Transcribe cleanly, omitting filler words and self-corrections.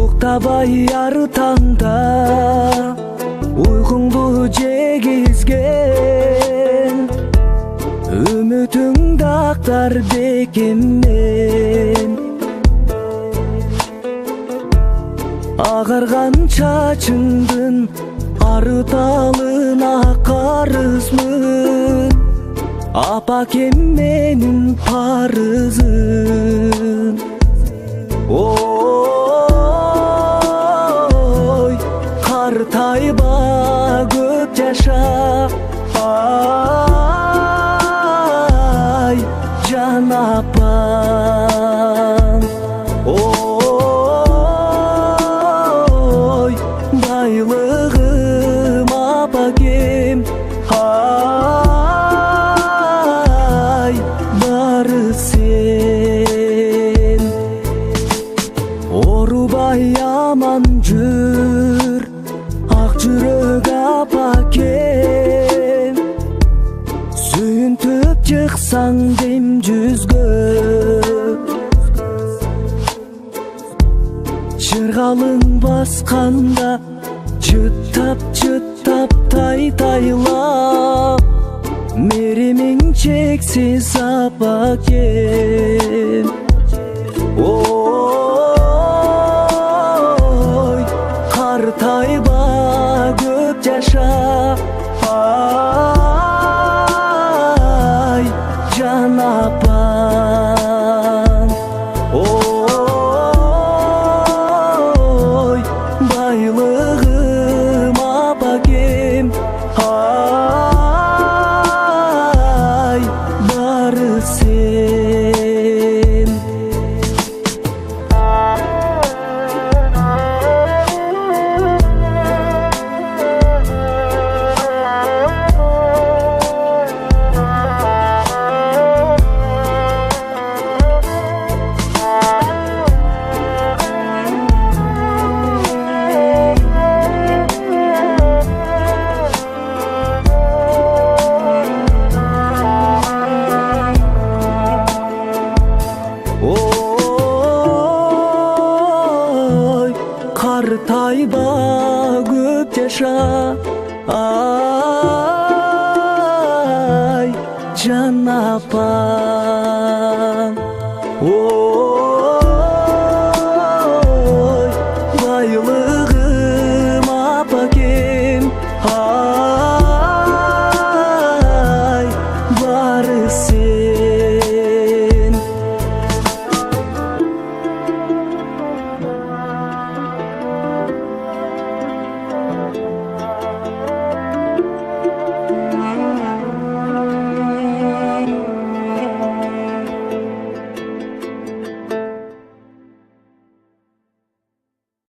уктабай ар таңда уйкуңду жегизген үмүтүңдү актар бекеммен агарган чачыңдын арыталына карызмын апакем менин парызым. Ой, картайба көп жаша, ай жан апам. Ой, байлыгым апакем, ай бары сен. Орубай аман жүр ак жүрөк апакем, сүйүнтүп чыксаң дем жүзгө, жыргалың басканда чыттап тай-тайлап, меремиң чексиз апакем. Ой, картайба көп жаша, ай жан апам. Ой, байлыгым апакем, ай бары сен. Ой, картайба көп жаша, ай жан апам.